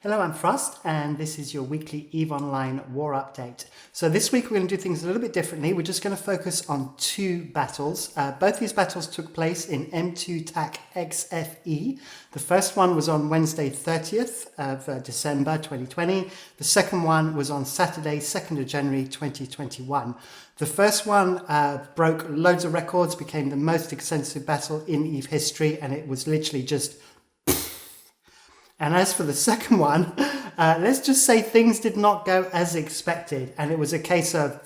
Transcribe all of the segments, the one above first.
Hello, I'm Frost, and this is your weekly EVE Online war update. So this week we're going to do things a little bit differently. We're just going to focus on two battles. Both these battles took place in M2 TAC XFE. The first one was on Wednesday 30th of December 2020. The second one was on Saturday 2nd of January 2021. The first one broke loads of records, became the most extensive battle in EVE history, and it was literally just... And as for the second one, let's just say things did not go as expected, and it was a case of...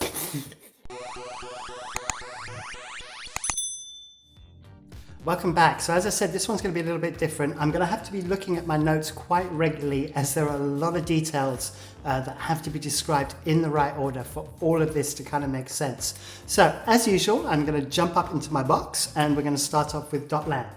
Welcome back. So as I said, this one's going to be a little bit different. I'm going to have to be looking at my notes quite regularly, as there are a lot of details that have to be described in the right order for all of this to kind of make sense. So as usual, I'm going to jump up into my box, and we're going to start off with .lan.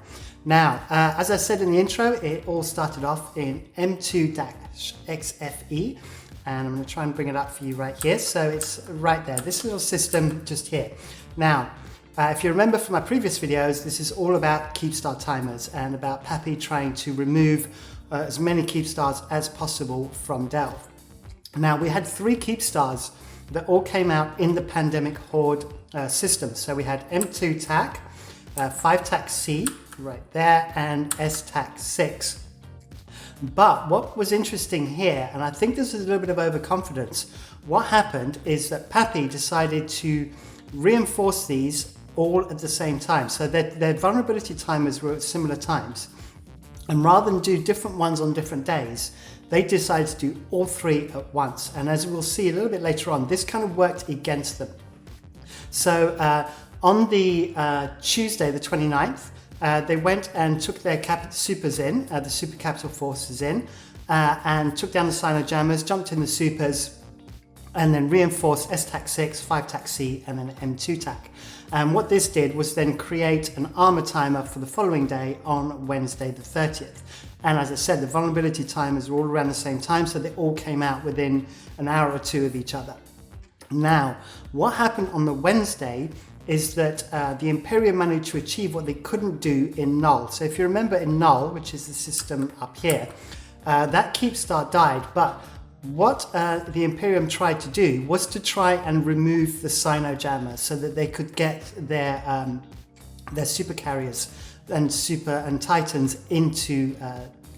Now, as I said in the intro, it all started off in M2-XFE, and I'm going to try and bring it up for you right here. So it's right there, this little system just here. Now, if you remember from my previous videos, this is all about keep star timers and about PAPI trying to remove as many keep stars as possible from Delve. Now, we had 3 keep stars that all came out in the Pandemic Horde system. So we had M2 TAC, 5 TAC C, right there, and S-TAC 6. But what was interesting here, and I think this is a little bit of overconfidence, what happened is that PAPI decided to reinforce these all at the same time. So their vulnerability timers were at similar times. And rather than do different ones on different days, they decided to do all 3 at once. And as we'll see a little bit later on, this kind of worked against them. So on the Tuesday, the 29th, they went and took their supers in, the Supercapital forces in, and took down the Sino jammers, jumped in the supers, and then reinforced S-TAC 6, 5 TAC C, and then M2 TAC. And what this did was then create an armor timer for the following day on Wednesday the 30th. And as I said, the vulnerability timers were all around the same time, so they all came out within an hour or 2 of each other. Now, what happened on the Wednesday is that the Imperium managed to achieve what they couldn't do in Null. So if you remember in Null, which is the system up here, that keep star died, but what the Imperium tried to do was to try and remove the Sino jammer so that they could get their super carriers and Titans into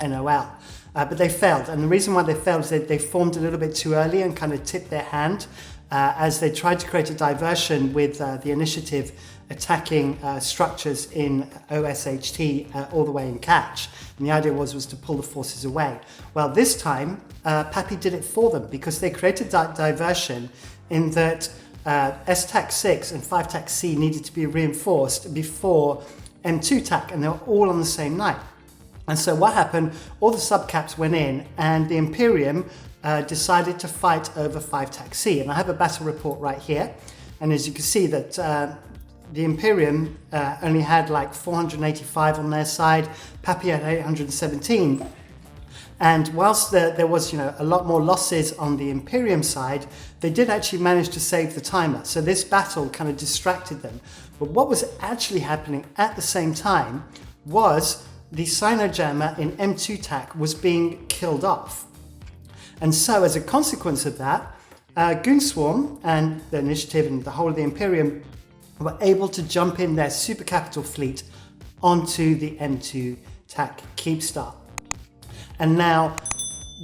NOL. But they failed, and the reason why they failed is that they formed a little bit too early and kind of tipped their hand as they tried to create a diversion with the initiative attacking structures in OSHT all the way in catch. And the idea was to pull the forces away. Well, this time, PAPI did it for them because they created that diversion in that S-TAC 6 and 5 TAC C needed to be reinforced before M2 TAC, and they were all on the same night. And so what happened, all the subcaps went in, and the Imperium decided to fight over 5 TAC C. And I have a battle report right here. And as you can see that the Imperium only had like 485 on their side, PAPI had 817. And whilst there was a lot more losses on the Imperium side, they did actually manage to save the timer. So this battle kind of distracted them. But what was actually happening at the same time was the Sino jammer in M2 TAC was being killed off. And so as a consequence of that, Goonswarm and the initiative and the whole of the Imperium were able to jump in their Supercapital fleet onto the M2 TAC Keepstar. And now,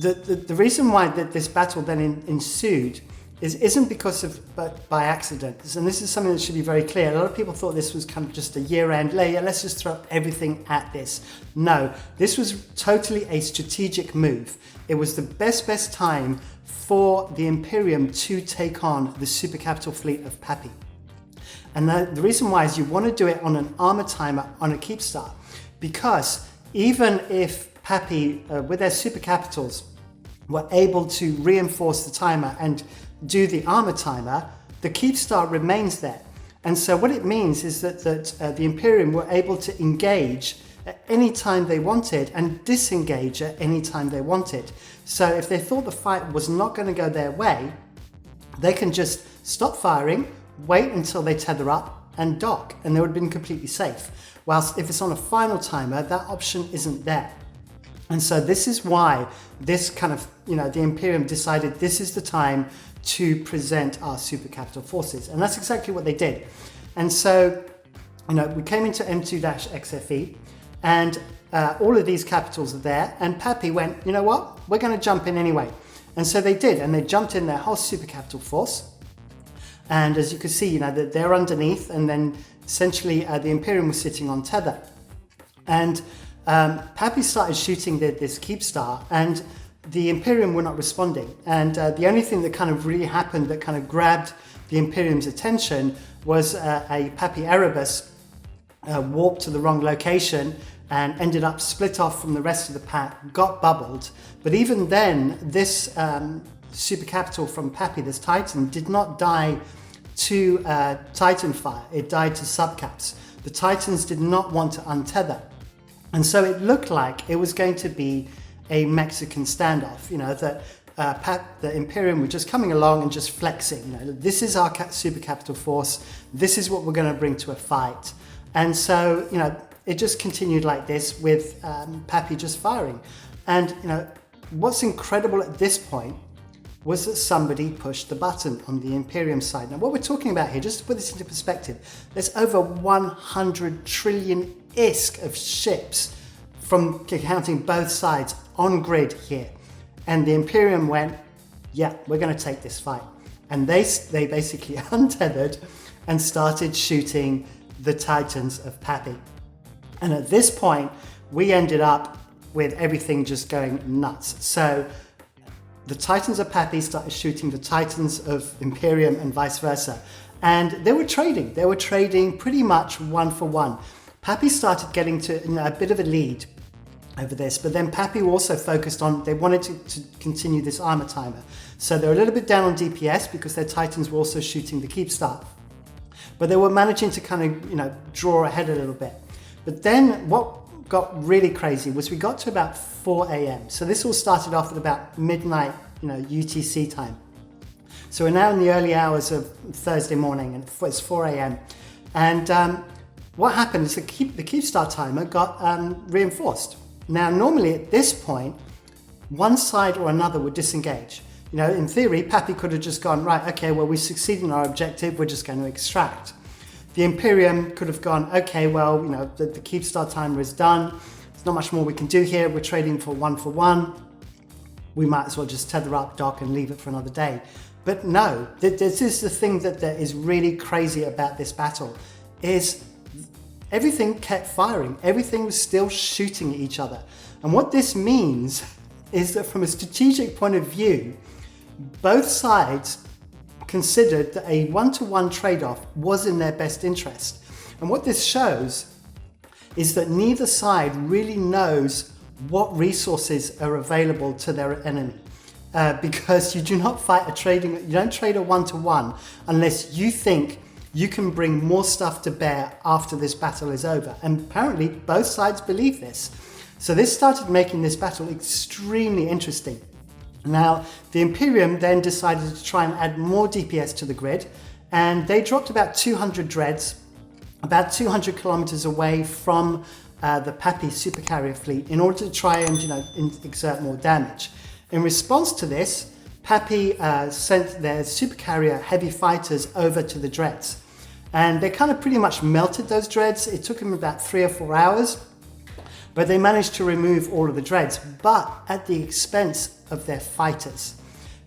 the reason why this battle then ensued isn't because of, but by accident. And this is something that should be very clear. A lot of people thought this was kind of just a year-end, let's just throw everything at this. No, this was totally a strategic move. It was the best time for the Imperium to take on the Supercapital fleet of PAPI. And the reason why is you want to do it on an armor timer on a Keepstar, because even if PAPI, with their Supercapitals, were able to reinforce the timer and do the armor timer, the Keepstar remains there. And so what it means is that the Imperium were able to engage at any time they wanted and disengage at any time they wanted. So if they thought the fight was not going to go their way, they can just stop firing, wait until they tether up and dock, and they would have been completely safe. Whilst if it's on a final timer, that option isn't there. And so this is why this kind of, the Imperium decided this is the time to present our supercapital forces. And that's exactly what they did. And so, we came into M2-XFE, and all of these capitals are there, and PAPI went, you know what, we're going to jump in anyway. And so they did, and they jumped in their whole supercapital force. And as you can see, they're underneath, and then essentially the Imperium was sitting on tether. And PAPI started shooting this Keepstar, and the Imperium were not responding. And the only thing that kind of really happened that kind of grabbed the Imperium's attention was a PAPI Erebus warped to the wrong location and ended up split off from the rest of the pack, got bubbled. But even then, this supercapital from PAPI, this Titan, did not die to Titan fire. It died to subcaps. The Titans did not want to untether. And so it looked like it was going to be a Mexican standoff, that the Imperium were just coming along and just flexing. This is our supercapital force. This is what we're going to bring to a fight. And so, it just continued like this with PAPI just firing. And, what's incredible at this point was that somebody pushed the button on the Imperium side. Now, what we're talking about here, just to put this into perspective, there's over 100 trillion ISK of ships from counting both sides on grid here. And the Imperium went, yeah, we're going to take this fight. And they basically untethered and started shooting the Titans of PAPI. And at this point, we ended up with everything just going nuts. So the Titans of PAPI started shooting the Titans of Imperium and vice versa. And they were trading pretty much one for one. PAPI started getting to a bit of a lead over this, but then PAPI also focused on, they wanted to continue this armor timer. So they're a little bit down on DPS because their Titans were also shooting the Keepstar. But they were managing to kind of, draw ahead a little bit. But then what got really crazy was we got to about 4 a.m. So this all started off at about midnight, UTC time. So we're now in the early hours of Thursday morning, and it's 4 a.m. And what happened is the Keepstar timer got reinforced. Now, normally at this point, one side or another would disengage. In theory, PAPI could have just gone, right, okay, well, we succeeded in our objective, we're just going to extract. The Imperium could have gone, okay, well, the Keepstar timer is done. There's not much more we can do here. We're trading for one. We might as well just tether up, dock, and leave it for another day. But no, this is the thing that is really crazy about this battle, is everything kept firing. Everything was still shooting at each other. And what this means is that from a strategic point of view, both sides considered that a one-to-one trade-off was in their best interest. And what this shows is that neither side really knows what resources are available to their enemy. Because you do not you don't trade a one-to-one unless you think you can bring more stuff to bear after this battle is over. And apparently both sides believe this. So this started making this battle extremely interesting. Now, the Imperium then decided to try and add more DPS to the grid, and they dropped about 200 dreads, about 200 kilometers away from the PAPI supercarrier fleet in order to try and exert more damage. In response to this, PAPI sent their supercarrier heavy fighters over to the dreads, and they kind of pretty much melted those dreads. It took them about 3 or 4 hours, but they managed to remove all of the dreads, but at the expense of their fighters.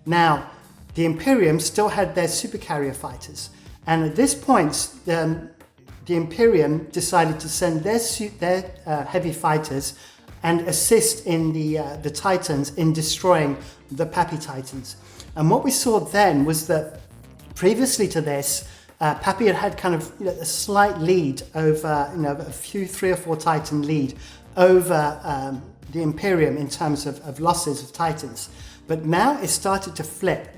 Now, the Imperium still had their supercarrier fighters, and at this point, the Imperium decided to send their heavy fighters and assist in the Titans in destroying the PAPI Titans. And what we saw then was that previously to this, PAPI had kind of a slight lead over, a few 3 or 4 Titan lead over the Imperium in terms of losses of Titans. But now it started to flip.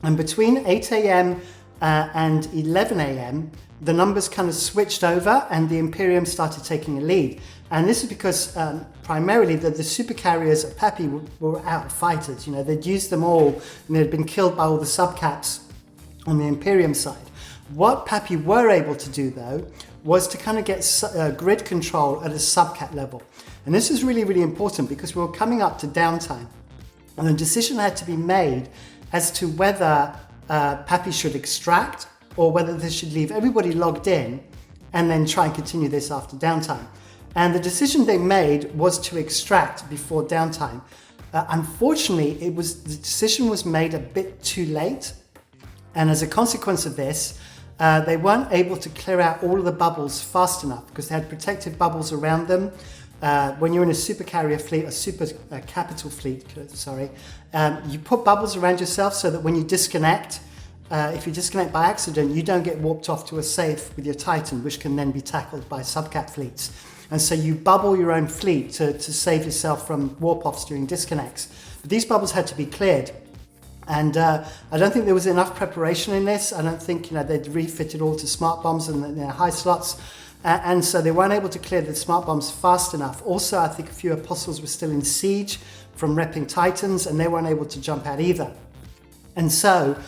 And between 8 a.m. And 11 a.m., the numbers kind of switched over and the Imperium started taking a lead. And this is because primarily the supercarriers at PAPI were out of fighters. They'd used them all and they'd been killed by all the subcaps on the Imperium side. What PAPI were able to do, though, was to kind of get grid control at a subcat level. And this is really, really important because we were coming up to downtime. And a decision had to be made as to whether PAPI should extract or whether they should leave everybody logged in and then try and continue this after downtime. And the decision they made was to extract before downtime. Unfortunately, the decision was made a bit too late. And as a consequence of this, they weren't able to clear out all of the bubbles fast enough because they had protective bubbles around them. When you're in a supercarrier fleet, a supercapital fleet, you put bubbles around yourself so that when you disconnect, if you disconnect by accident, you don't get warped off to a safe with your Titan, which can then be tackled by subcat fleets. And so you bubble your own fleet to save yourself from warp-offs during disconnects. But these bubbles had to be cleared. And I don't think there was enough preparation in this. I don't think they'd refitted all to smart bombs and their high slots. And so they weren't able to clear the smart bombs fast enough. Also, I think a few apostles were still in siege from repping Titans, and they weren't able to jump out either. And so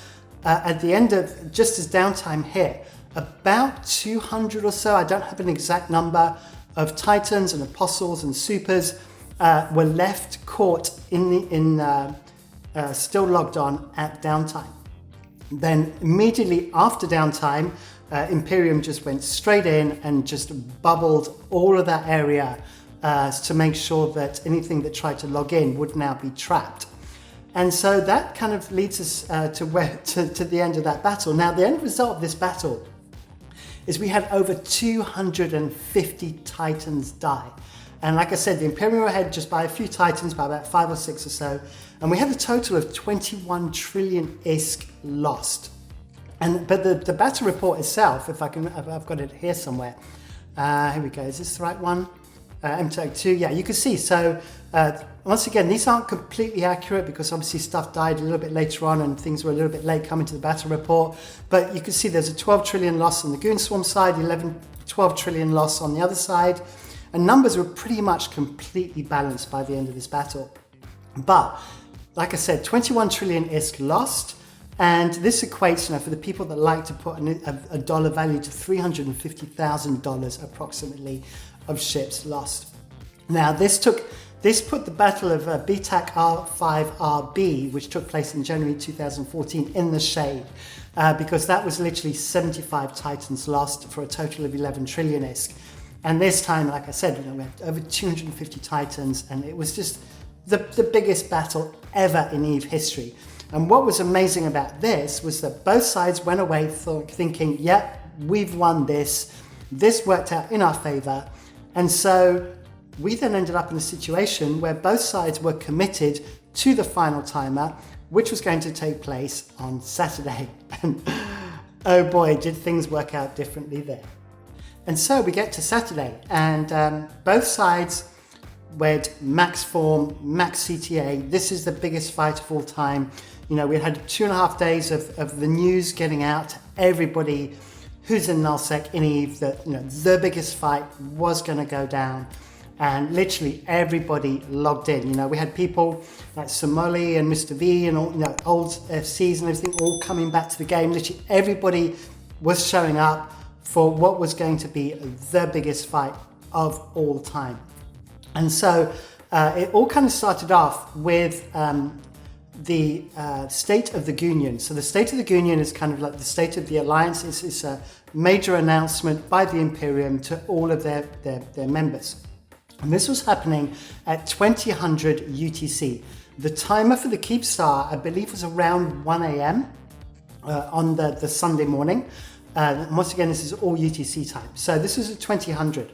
at the end of, just as downtime hit, about 200 or so, I don't have an exact number, of Titans and apostles and supers were left caught still logged on at downtime. Then immediately after downtime, Imperium just went straight in and just bubbled all of that area to make sure that anything that tried to log in would now be trapped. And so that kind of leads us to the end of that battle. Now, the end result of this battle is we had over 250 Titans die. And like I said, the Imperium were ahead just by a few Titans, by about 5 or 6 or so. And we had a total of 21 trillion ISK lost. But the battle report itself, I've got it here somewhere. Here we go, is this the right one? MTAG2, yeah, you can see. So once again, these aren't completely accurate because obviously stuff died a little bit later on and things were a little bit late coming to the battle report. But you can see there's a 12 trillion loss on the Goonswarm side, 12 trillion loss on the other side. And numbers were pretty much completely balanced by the end of this battle. But like I said, 21 trillion ISK lost. And this equates, for the people that like to put a dollar value to $350,000 approximately of ships lost. Now, this put the Battle of BTAC R5RB, which took place in January 2014, in the shade, because that was literally 75 Titans lost for a total of 11 trillion ISK. And this time, like I said, we had over 250 Titans, and it was just the biggest battle ever in EVE history. And what was amazing about this was that both sides went away thinking, yeah, we've won this. This worked out in our favor. And so we then ended up in a situation where both sides were committed to the final timer, which was going to take place on Saturday. And oh boy, did things work out differently there. And so we get to Saturday, and both sides went max form, max CTA. This is the biggest fight of all time. We had 2.5 days of the news getting out to everybody who's in nullsec in EVE that the biggest fight was going to go down, and literally everybody logged in. We had people like Somali and Mr. V and all, old FCs and everything all coming back to the game. Literally everybody was showing up for what was going to be the biggest fight of all time. And so it all kind of started off with the State of the Union. So the State of the Union is kind of like the State of the Alliance. It's a major announcement by the Imperium to all of their members. And this was happening at 2000 UTC. The timer for the Keepstar, I believe, was around 1 a.m. On the Sunday morning. Once again, this is all UTC time. So this was at 2000.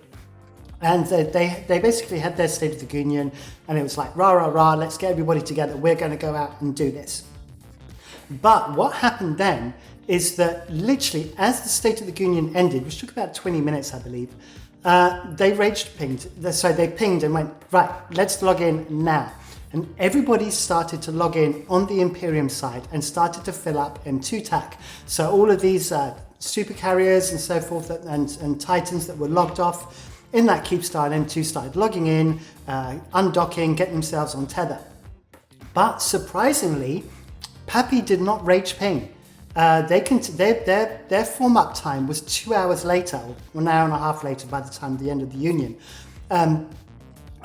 And they basically had their State of the Union, and it was like, rah, rah, rah, let's get everybody together. We're going to go out and do this. But what happened then is that literally as the State of the Union ended, which took about 20 minutes, I believe, they pinged. So they pinged and went, right, let's log in now. And everybody started to log in on the Imperium side and started to fill up M2 TAC. So all of these super carriers and so forth and Titans that were logged off in that Keepstar and M2 started logging in, undocking, getting themselves on tether. But surprisingly, PAPI did not rage ping. Their form up time was 2 hours later, or 1.5 hours later by the time of the end of the Union.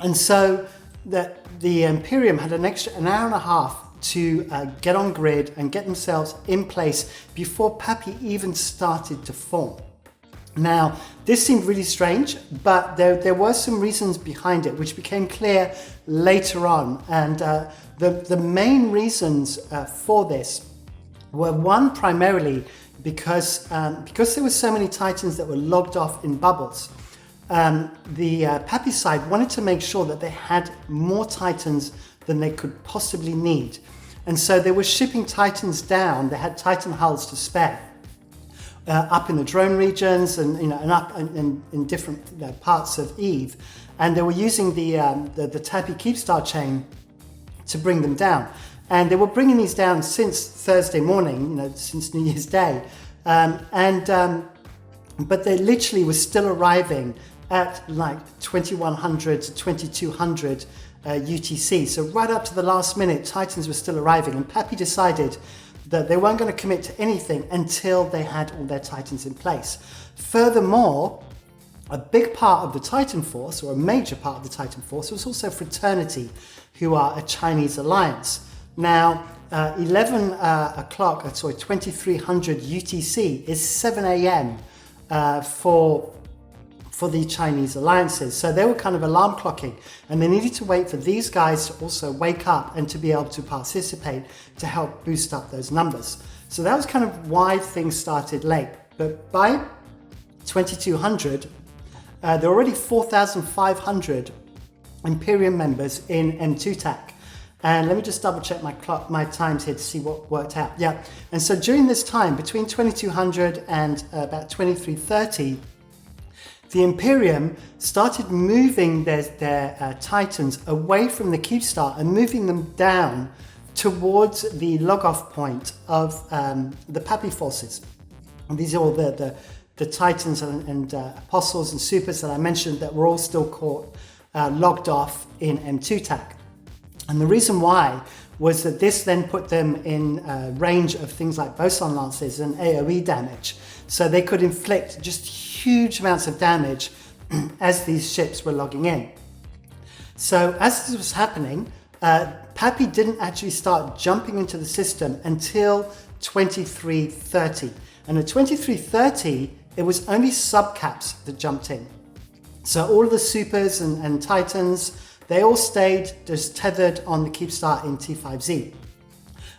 And so the Imperium had an extra an hour and a half to get on grid and get themselves in place before PAPI even started to form. Now, this seemed really strange, but there were some reasons behind it, which became clear later on. And the main reasons for this were, one, primarily because there were so many Titans that were logged off in bubbles. The PAPI side wanted to make sure that they had more Titans than they could possibly need. And so they were shipping Titans down. They had Titan hulls to spare. Up in the drone regions and up in different parts of Eve, and they were using the PAPI Keepstar chain to bring them down, and they were bringing these down since Thursday morning, since New Year's Day, but they literally were still arriving at like 2100 to 2200 UTC. So right up to the last minute, Titans were still arriving, and PAPI decided that they weren't going to commit to anything until they had all their Titans in place. Furthermore, a big part of the Titan Force, or a major part of the Titan Force, was also Fraternity, who are a Chinese alliance. Now, 2300 UTC is 7 a.m. For the Chinese alliances. So they were kind of alarm clocking, and they needed to wait for these guys to also wake up and to be able to participate to help boost up those numbers. So that was kind of why things started late. But by 2200, there were already 4,500 Imperium members in M2 TAC. And let me just double check my times here to see what worked out. Yeah, and so during this time, between 2200 and about 2330, the Imperium started moving their Titans away from the Keepstar and moving them down towards the log-off point of the PAPI forces. And these are all the Titans and Apostles and Supers that I mentioned that were all still caught logged off in M2 TAC. And the reason why was that this then put them in range of things like boson lances and AoE damage. So they could inflict just huge amounts of damage as these ships were logging in. So as this was happening, PAPI didn't actually start jumping into the system until 2330. And at 2330, it was only subcaps that jumped in. So all of the Supers and Titans, they all stayed just tethered on the Keepstar in T5Z.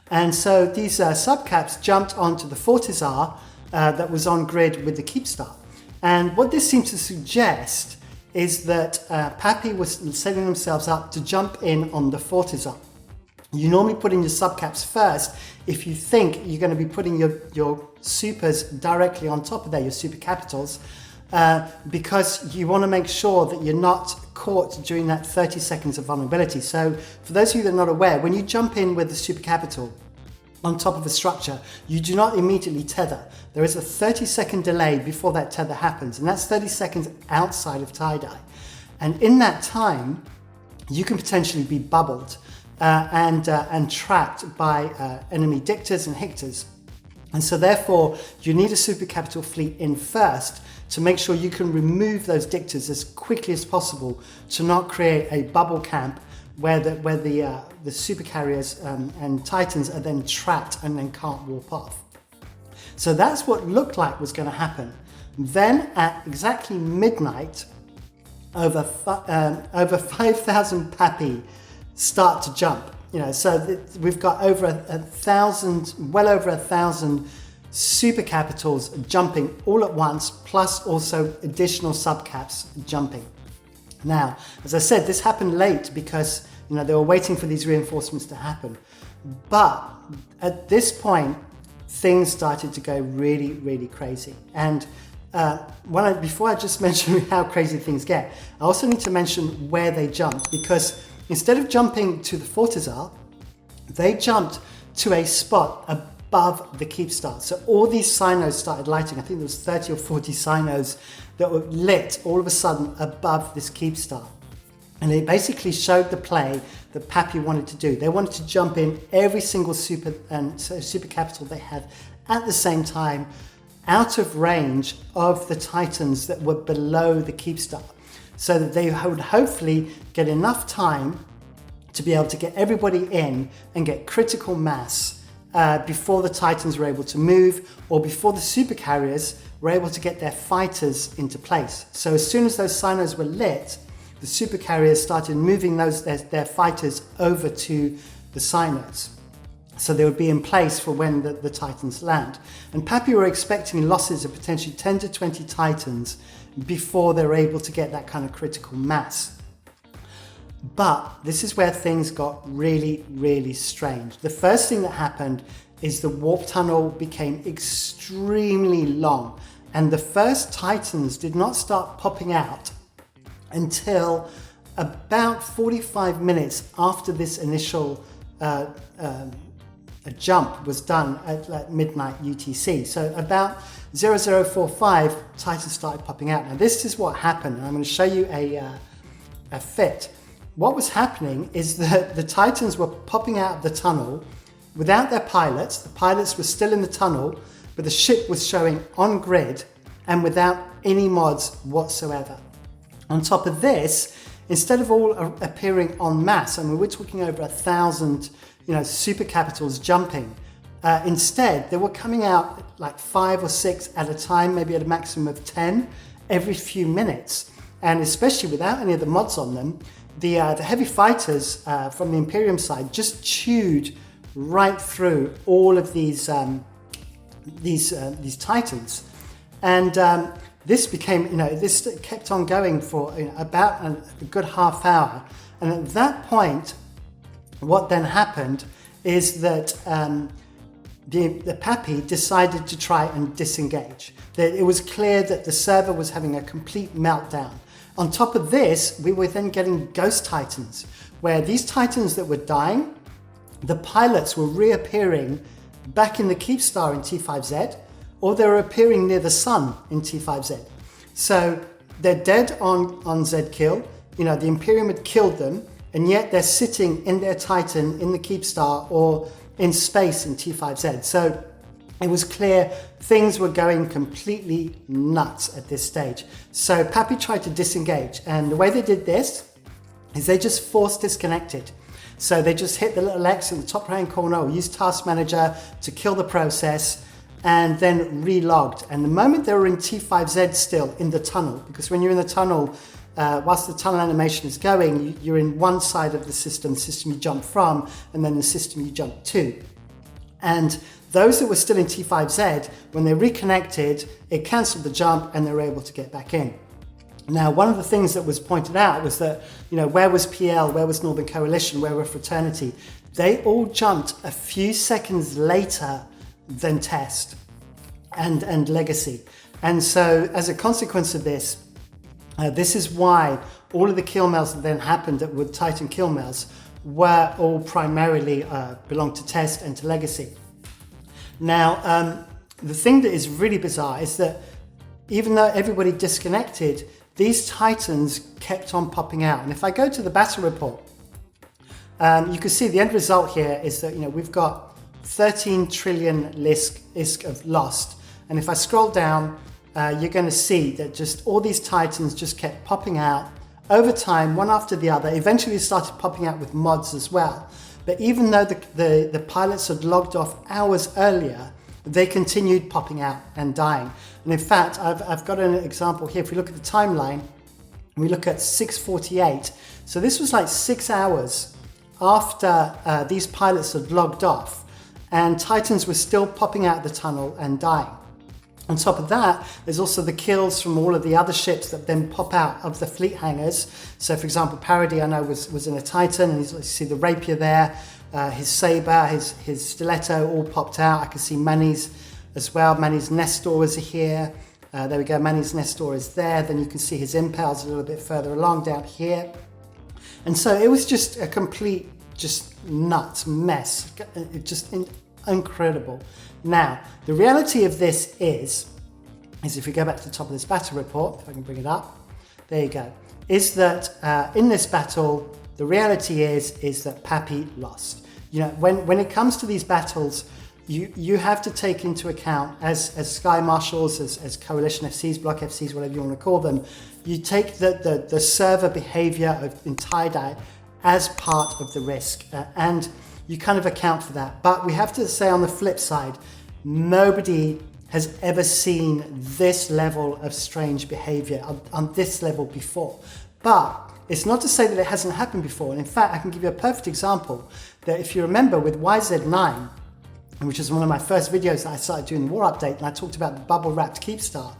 And so these subcaps jumped onto the Fortizar that was on grid with the Keepstar. And what this seems to suggest is that PAPI was setting themselves up to jump in on the Fortizar. You normally put in your subcaps first if you think you're going to be putting your supers directly on top of there, your supercapitals, because you want to make sure that you're not caught during that 30 seconds of vulnerability. So for those of you that are not aware, when you jump in with the supercapital on top of a structure, you do not immediately tether. There is a 30-second delay before that tether happens, and that's 30 seconds outside of tie-dye. And in that time, you can potentially be bubbled and trapped by enemy dictors and hictors. And so therefore, you need a supercapital fleet in first to make sure you can remove those dictors as quickly as possible to not create a bubble camp where the supercarriers and Titans are then trapped and then can't warp off. So that's what looked like was going to happen. Then at exactly midnight, over 5,000 PAPI start to jump. So we've got over 1,000, well over 1,000 supercapitals jumping all at once, plus also additional subcaps jumping. Now, as I said, this happened late because they were waiting for these reinforcements to happen. But at this point, things started to go really, really crazy. And before I just mention how crazy things get, I also need to mention where they jumped, because instead of jumping to the Fortizar, they jumped to a spot above the Keepstar. So all these sinos started lighting. I think there was 30 or 40 sinos that were lit all of a sudden above this Keepstar. And it basically showed the play that PAPI wanted to do. They wanted to jump in every single supercapital they had at the same time, out of range of the Titans that were below the Keepstar. so that they would hopefully get enough time to be able to get everybody in and get critical mass before the Titans were able to move, or before the supercarriers were able to get their fighters into place. So as soon as those sinos were lit, the supercarriers started moving their fighters over to the sinos, so they would be in place for when the Titans land. And PAPI were expecting losses of potentially 10 to 20 Titans before they were able to get that kind of critical mass. But this is where things got really, really strange. The first thing that happened is the warp tunnel became extremely long, and the first Titans did not start popping out until about 45 minutes after this initial jump was done at midnight UTC. So about 0045, Titans started popping out. Now this is what happened, and I'm going to show you a fit. What was happening is that the Titans were popping out of the tunnel without their pilots. The pilots were still in the tunnel, but the ship was showing on grid and without any mods whatsoever. On top of this, instead of all appearing en masse, I mean, we're talking over 1,000, supercapitals jumping. Instead, they were coming out like 5 or 6 at a time, maybe at a maximum of 10 every few minutes. And especially without any of the mods on them, the heavy fighters from the Imperium side just chewed right through all of these Titans. And this became, this kept on going for about a good half hour. And at that point, what then happened is that the PAPI decided to try and disengage. That it was clear that the server was having a complete meltdown. On top of this, we were then getting ghost Titans, where these Titans that were dying, the pilots were reappearing back in the Keepstar in T5Z, or they were appearing near the sun in T5Z. So they're dead on Z kill, the Imperium had killed them, and yet they're sitting in their Titan in the Keepstar or in space in T5Z. So it was clear things were going completely nuts at this stage. So PAPI tried to disengage, and the way they did this is they just force disconnected. So they just hit the little X in the top right hand corner or use Task Manager to kill the process, and then relogged. And the moment they were in T5Z still in the tunnel, because when you're in the tunnel, whilst the tunnel animation is going, you're in one side of the system you jump from, and then the system you jump to. And those that were still in T5Z, when they reconnected, it cancelled the jump and they were able to get back in. Now, one of the things that was pointed out was that, where was PL, where was Northern Coalition, where were Fraternity? They all jumped a few seconds later than Test and Legacy. And so as a consequence of this, this is why all of the kill mails that then happened that were Titan kill mails were all primarily belonged to Test and to Legacy. Now, the thing that is really bizarre is that even though everybody disconnected, these Titans kept on popping out. And if I go to the battle report, you can see the end result here is that we've got 13 trillion ISK of lost. And if I scroll down, you're going to see that just all these Titans just kept popping out over time, one after the other. Eventually started popping out with mods as well. But even though the pilots had logged off hours earlier, they continued popping out and dying. And in fact, I've got an example here. If we look at the timeline, we look at 6:48. So this was like 6 hours after these pilots had logged off, and Titans were still popping out of the tunnel and dying. On top of that, there's also the kills from all of the other ships that then pop out of the fleet hangars. So for example, Parody, I know, was in a Titan, and you see the Rapier there, his Saber, his Stiletto all popped out. I can see Manny's as well. Manny's Nestor is here. There we go, Manny's Nestor is there. Then you can see his Impels a little bit further along down here. And so it was just a complete, just nuts mess. Just incredible. Now, the reality of this is if we go back to the top of this battle report, if I can bring it up, there you go, is that in this battle, the reality is that PAPI lost. When it comes to these battles, you have to take into account, as Sky Marshals, as Coalition FCs, Block FCs, whatever you want to call them, you take the server behavior in tie-dye as part of the risk, and you kind of account for that. But we have to say on the flip side, nobody has ever seen this level of strange behavior on this level before. But it's not to say that it hasn't happened before. And in fact, I can give you a perfect example that if you remember with YZ9, which is one of my first videos that I started doing the war update, and I talked about the bubble wrapped Keepstar.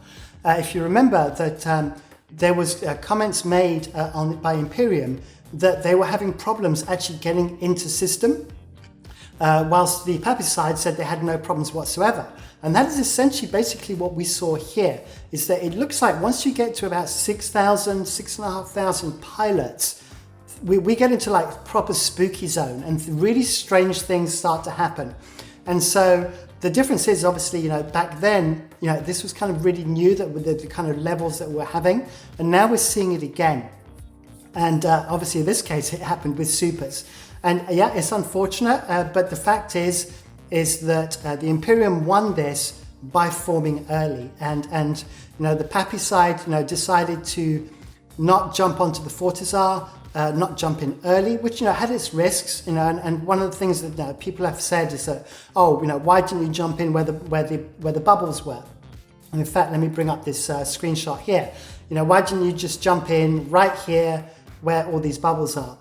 If you remember that there was comments made by Imperium that they were having problems actually getting into system, whilst the PAPI side said they had no problems whatsoever. And that is essentially basically what we saw here, is that it looks like once you get to about 6,000, 6,500 pilots, we get into like proper spooky zone and really strange things start to happen. And so the difference is obviously, back then, this was kind of really new, that with the kind of levels that we're having, and now we're seeing it again. And obviously in this case, it happened with supers. And yeah, it's unfortunate, but the fact is that the Imperium won this by forming early. And the PAPI side, decided to not jump onto the Fortizar, not jump in early, which had its risks, and one of the things that people have said is that, why didn't you jump in where the bubbles were? And in fact, let me bring up this screenshot here. Why didn't you just jump in right here where all these bubbles are?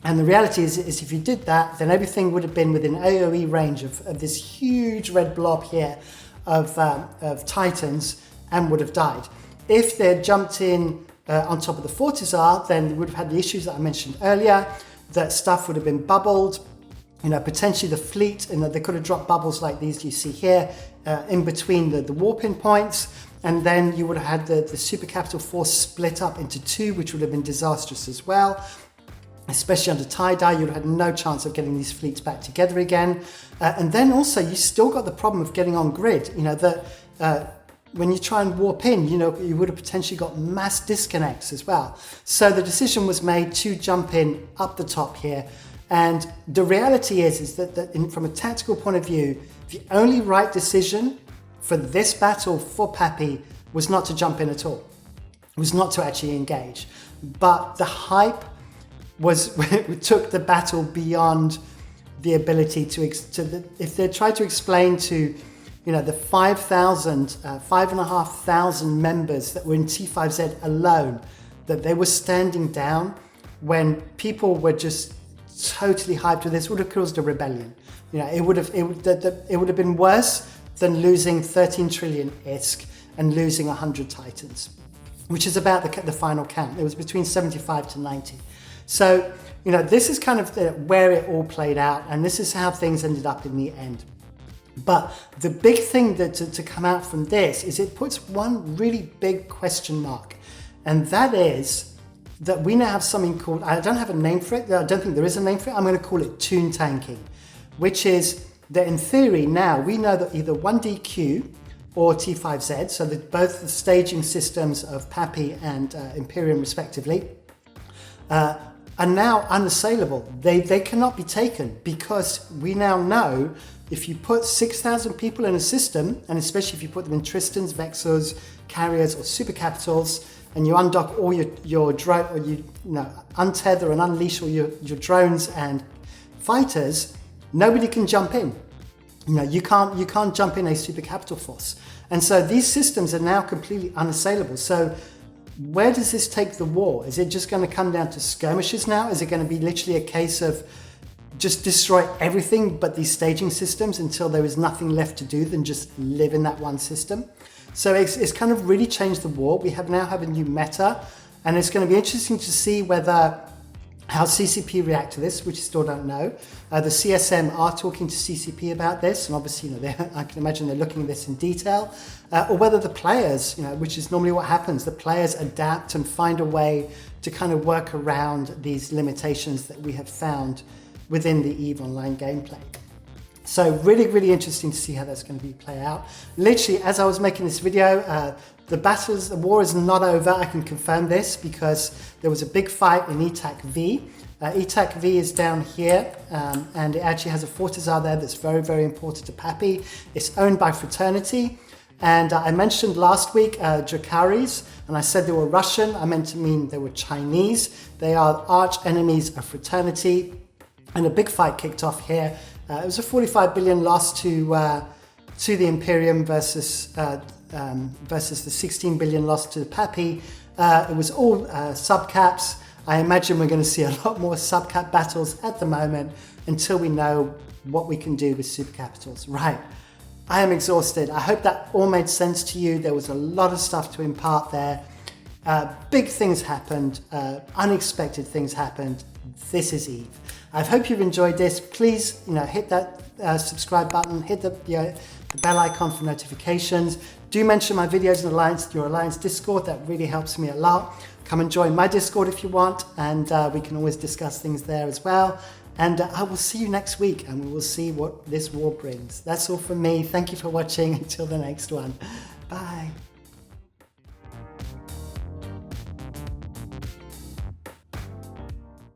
And the reality is if you did that, then everything would have been within AoE range of this huge red blob here of Titans and would have died. If they had jumped in on top of the Fortizar, then we would have had the issues that I mentioned earlier, that stuff would have been bubbled, potentially the fleet, they could have dropped bubbles like these you see here in between the warping points, and then you would have had the Supercapital force split up into two, which would have been disastrous as well. Especially under tie-dye, you would have had no chance of getting these fleets back together again. And then also, you still got the problem of getting on grid, when you try and warp in, you would have potentially got mass disconnects as well. So the decision was made to jump in up the top here. And the reality is that from a tactical point of view, the only right decision for this battle for PAPI was not to jump in at all. It was not to actually engage. But the hype took the battle beyond the ability if they tried to explain to the 5,500 members that were in T5Z alone, that they were standing down when people were just totally hyped with this, would have caused a rebellion. It would have been worse than losing 13 trillion ISK and losing 100 Titans, which is about the final count. It was between 75 to 90. So, this is kind of where it all played out, and this is how things ended up in the end. But the big thing to come out from this is it puts one really big question mark, and that is that we now have something called, I don't have a name for it, I don't think there is a name for it, I'm going to call it toon tanking, which is that in theory now we know that either 1DQ or T5Z, so that both the staging systems of PAPI and Imperium respectively, are now unassailable. They cannot be taken, because we now know if you put 6,000 people in a system, and especially if you put them in Tristans, Vexors, Carriers, or Supercapitals, and you undock all your drone, or you untether and unleash all your drones and fighters, nobody can jump in. You can't jump in a Supercapital force, and so these systems are now completely unassailable. So where does this take the war? Is it just going to come down to skirmishes now? Is it going to be literally a case of just destroy everything but these staging systems until there is nothing left to do than just live in that one system? So it's kind of really changed the war. We now have a new meta, and it's going to be interesting to see how CCP react to this, which we still don't know. The CSM are talking to CCP about this, and obviously, I can imagine they're looking at this in detail, or whether the players, which is normally what happens, the players adapt and find a way to kind of work around these limitations that we have found within the EVE Online gameplay. So really, really interesting to see how that's going to play out. Literally, as I was making this video, the war is not over. I can confirm this because there was a big fight in ETAC V, ETAC V is down here, and it actually has a Fortizar there that's very, very important to PAPI. It's owned by Fraternity, and I mentioned last week Drakaris, and I said they were Russian. I meant to mean they were Chinese. They are arch enemies of Fraternity, and a big fight kicked off here. It was a 45 billion loss to the Imperium versus the 16 billion loss to the PAPI. It was all subcaps. I imagine we're going to see a lot more subcap battles at the moment until we know what we can do with supercapitals. Right, I am exhausted. I hope that all made sense to you. There was a lot of stuff to impart there. Big things happened, unexpected things happened. This is Eve. I hope you've enjoyed this. Please, hit that subscribe button, hit the bell icon for notifications. Do mention my videos in your Alliance Discord. That really helps me a lot. Come and join my Discord if you want, and we can always discuss things there as well. And I will see you next week, and we will see what this war brings. That's all from me. Thank you for watching. Until the next one. Bye.